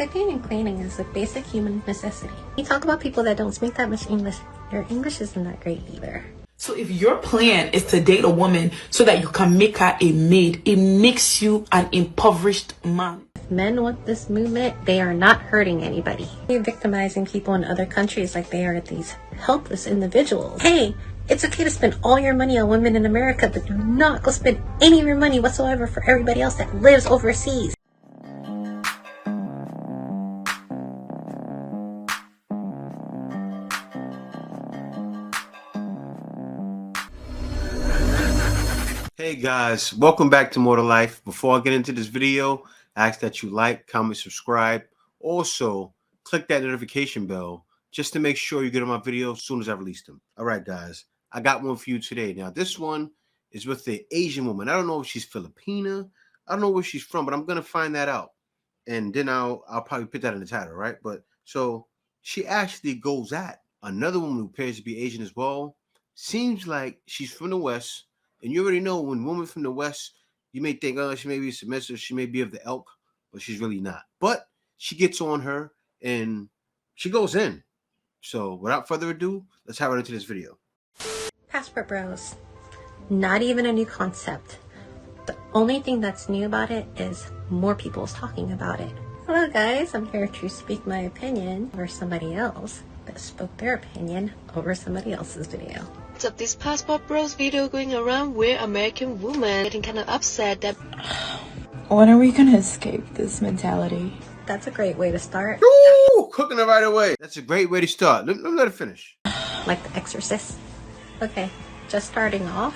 Cooking and cleaning is a basic human necessity. You talk about people that don't speak that much English, your English isn't that great either. So if your plan is to date a woman so that you can make her a maid, it makes you an impoverished man. If men want this movement, they are not hurting anybody. You're victimizing people in other countries like they are these helpless individuals. Hey, it's okay to spend all your money on women in America, but do not go spend any of your money whatsoever for everybody else that lives overseas. Hey guys, welcome back to More to Life. Before I get into this video, I ask that you like, comment, subscribe. Also, click that notification bell just to make sure you get on my videos as soon as I release them. All right, guys, I got one for you today. Now, this one is with the Asian woman. I don't know if she's Filipina. I don't know where she's from, but I'm gonna find that out, and then I'll probably put that in the title, right? But so she actually goes at another woman who appears to be Asian as well. Seems like she's from the West. And you already know when women from the West, you may think, oh, she may be submissive, she may be of the elk, but she's really not. But she gets on her and she goes in. So without further ado, let's hop right into this video. Passport bros. Not even a new concept. The only thing that's new about it is more people's talking about it. Hello guys, I'm here to speak my opinion over somebody else that spoke their opinion over somebody else's video. Of this Passport Bros video going around where American women getting kind of upset that when are we gonna escape this mentality? That's a great way to start. Ooh, cooking it right away. That's a great way to start. Let me let it finish. Like The Exorcist. Okay, just starting off,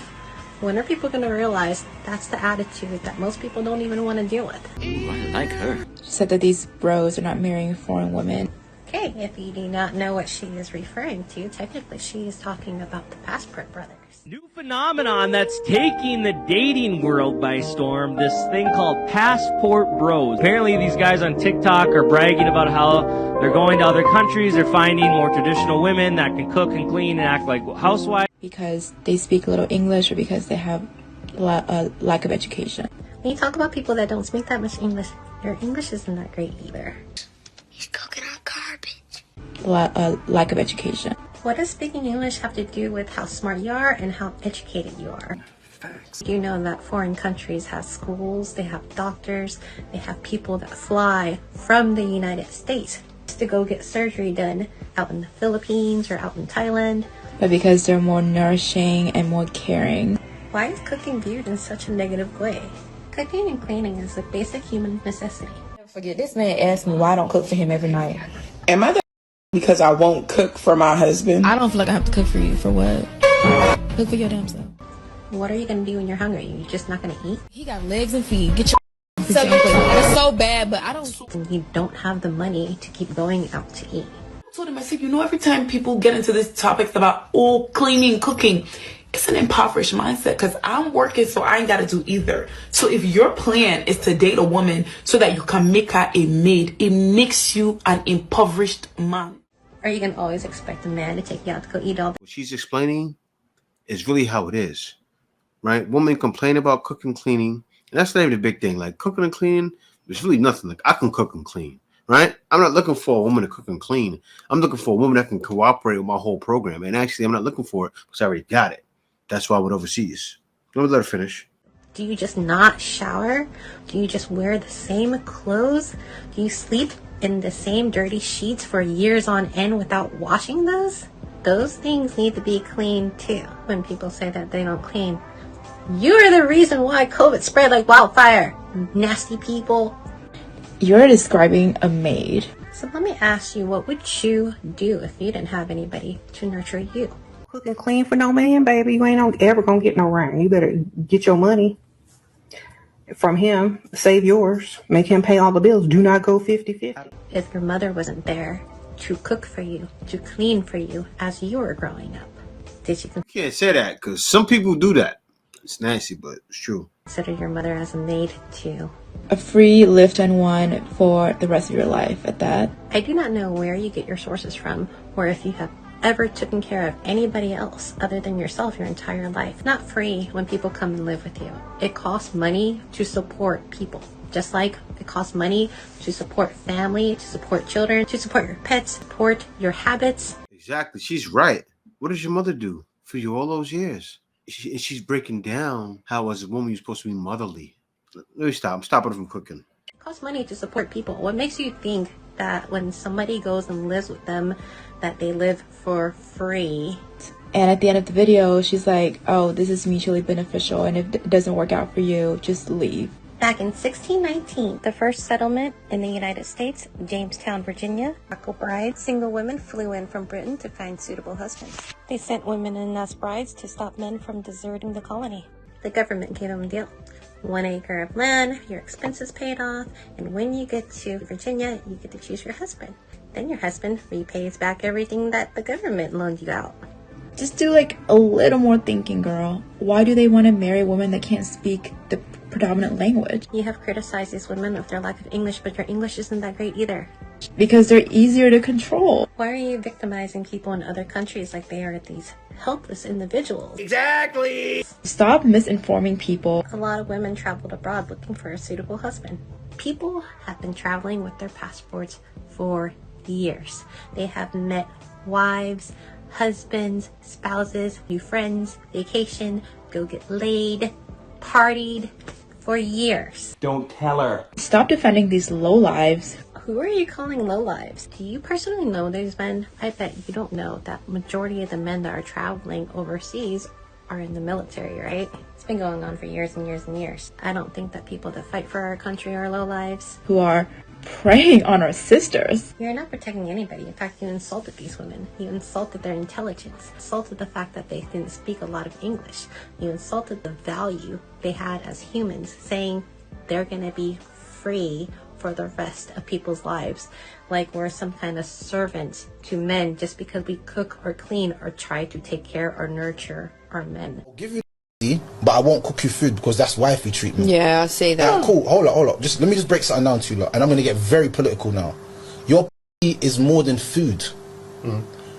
when are people gonna realize that's the attitude that most people don't even want to deal with? Ooh, I like her. She said that these bros are not marrying foreign women. Okay, if you do not know what she is referring to, technically she is talking about the Passport brothers. New phenomenon that's taking the dating world by storm, this thing called Passport Bros. Apparently these guys on TikTok are bragging about how they're going to other countries, they're finding more traditional women that can cook and clean and act like housewives. Because they speak a little English or because they have a lack of education. When you talk about people that don't speak that much English, your English isn't that great either. he's cooking on garbage. Lack of education. What does speaking English have to do with how smart you are and how educated you are? Facts. Do you know that foreign countries have schools, they have doctors, they have people that fly from the United States to go get surgery done out in the Philippines or out in Thailand? But because they're more nourishing and more caring. Why is cooking viewed in such a negative way? Cooking and cleaning is a basic human necessity. Forget, this man asked me why I don't cook for him every night. Am I that because I won't cook for my husband? I don't feel like I have to cook for you. For what? Cook for your damn self. What are you going to do when you're hungry? You're just not going to eat? He got legs and feet. Get your It's so bad, but I don't. And you don't have the money to keep going out to eat. I told him, I said, you know, every time people get into these topics about, oh, cleaning, cooking, it's an impoverished mindset because I'm working, so I ain't got to do either. So if your plan is to date a woman so that you can make her a maid, it makes you an impoverished man. Are you going to always expect a man to take you out to go eat all the What she's explaining is really how it is, right? Women complain about cooking, cleaning, and that's not even a big thing. Like cooking and cleaning, there's really nothing. Like I can cook and clean, right? I'm not looking for a woman to cook and clean. I'm looking for a woman that can cooperate with my whole program. And actually, I'm not looking for it because I already got it. That's why I went overseas. Let me let her finish. Do you just not shower? Do you just wear the same clothes? Do you sleep in the same dirty sheets for years on end without washing those? Those things need to be clean too. When people say that they don't clean, you're the reason why COVID spread like wildfire. Nasty people. You're describing a maid. So let me ask you, what would you do if you didn't have anybody to nurture you? Cook and clean for no man, baby. You ain't ever gonna get no ring. You better get your money from him, save yours, make him pay all the bills. Do not go 50-50. If your mother wasn't there to cook for you, to clean for you as you were growing up, did you You can't say that because some people do that. It's nasty, but it's true. consider your mother as a maid too? A free lift and one for the rest of your life at that. I do not know where you get your sources from, or if you have ever taken care of anybody else other than yourself your entire life. Not free when people come and live with you. It costs money to support people, Just like it costs money to support family, to support children, to support your pets, support your habits. Exactly. She's right. What does your mother do for you all those years? She's breaking down how as a woman you're supposed to be motherly. Let me stop. I'm stopping her from cooking. It costs money to support people. What makes you think that when somebody goes and lives with them, that they live for free? And at the end of the video, she's like, oh, this is mutually beneficial, and if it doesn't work out for you, just leave. Back in 1619, the first settlement in the United States, Jamestown, Virginia, Morocco brides, single women flew in from Britain to find suitable husbands. They sent women in as brides to stop men from deserting the colony. The government gave them a deal. 1 acre of land, your expenses paid off, and when you get to Virginia, you get to choose your husband. Then your husband repays back everything that the government loaned you out. Just do like a little more thinking, girl. Why do they want to marry a woman that can't speak the predominant language? You have criticized these women with their lack of English, but your English isn't that great either. Because they're easier to control. Why are you victimizing people in other countries like they are these helpless individuals? Exactly. Stop misinforming people. A lot of women traveled abroad looking for a suitable husband. People have been traveling with their passports for years. They have met wives, husbands, spouses, new friends, vacation, go get laid, partied for years. Don't tell her. Stop defending these lowlives. Who are you calling lowlives? Do you personally know these men? I bet you don't know that majority of the men that are traveling overseas are in the military, right? It's been going on for years and years and years. I don't think that people that fight for our country are lowlives. Who are preying on our sisters. You're not protecting anybody. In fact, you insulted these women. You insulted their intelligence. Insulted the fact that they didn't speak a lot of English. You insulted the value they had as humans, saying they're gonna be free for the rest of people's lives, like we're some kind of servant to men just because we cook or clean or try to take care or nurture our men. I'll give you but I won't cook you food because that's wifey treatment. Yeah, I see that. Cool, hold up. Just let me just break something down to you lot, and I'm gonna get very political now. Your is more than food.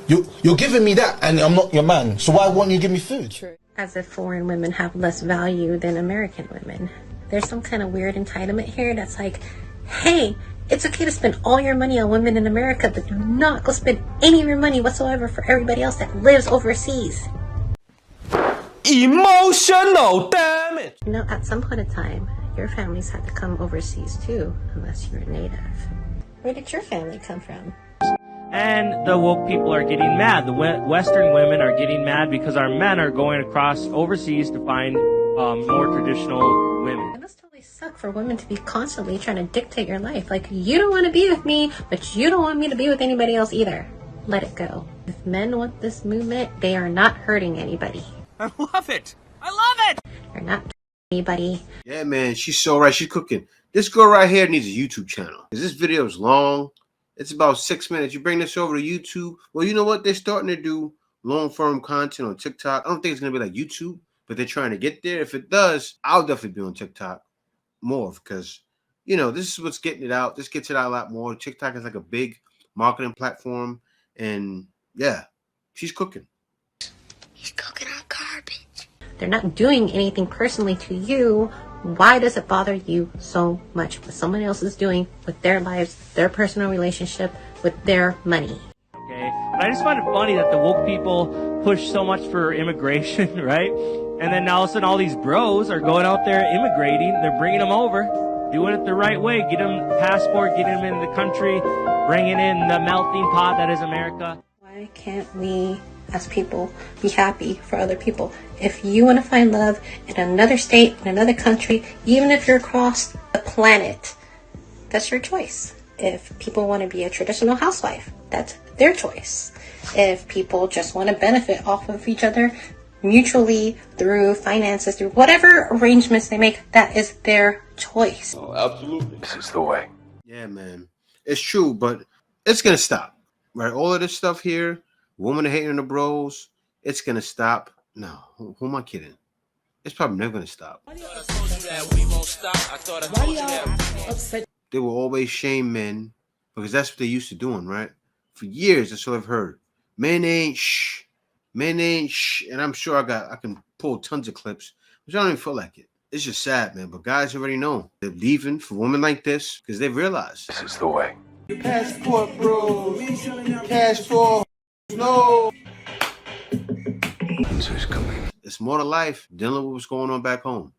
You're giving me that and I'm not your man, so why won't you give me food? True. As if foreign women have less value than American women. There's some kind of weird entitlement here that's like, hey, it's okay to spend all your money on women in America, but do not go spend any of your money whatsoever for everybody else that lives overseas. Emotional damage. You know, at some point in time, your families had to come overseas too, unless you're a native. Where did your family come from? And the woke people are getting mad. The Western women are getting mad because our men are going across overseas to find more traditional women. It must totally suck for women to be constantly trying to dictate your life. Like, you don't want to be with me, but you don't want me to be with anybody else either. Let it go. If men want this movement, they are not hurting anybody. I love it. I love it. They're not anybody. Yeah, man, she's so right. She's cooking. This girl right here needs a YouTube channel. Because this video is long. It's about 6 minutes. You bring this over to YouTube. Well, you know what? They're starting to do long-form content on TikTok. I don't think it's going to be like YouTube, but they're trying to get there. If it does, I'll definitely be on TikTok more because, you know, this is what's getting it out. This gets it out a lot more. TikTok is like a big marketing platform. And, yeah, she's cooking. He's cooking our garbage. They're not doing anything personally to you. Why does it bother you so much what someone else is doing with their lives, their personal relationship, with their money? Okay, but I just find it funny that the woke people push so much for immigration, right? And then now all of a sudden all these bros are going out there immigrating. They're bringing them over, doing it the right way. Get them passport, getting them into the country, bringing in the melting pot that is America. Why can't we, as people, be happy for other people? If you want to find love in another state, in another country, even if you're across the planet, that's your choice. If people want to be a traditional housewife, that's their choice. If people just want to benefit off of each other mutually through finances, through whatever arrangements they make, that is their choice. Oh, absolutely. This is the way. Yeah, man. It's true, but it's going to stop, right? All of this stuff here, women are hating on the bros, it's going to stop. No, who am I kidding? It's probably never going to stop. They will always shame men because that's what they used to doing, right? For years, that's what I've heard. Men ain't shh. Men ain't shh. And I'm sure I can pull tons of clips, which I don't even feel like it. It's just sad, man. But guys already know they're leaving for women like this because they realize This is the way. passport, bro. Passport. No. Who's coming? It's more to life dealing with what's going on back home.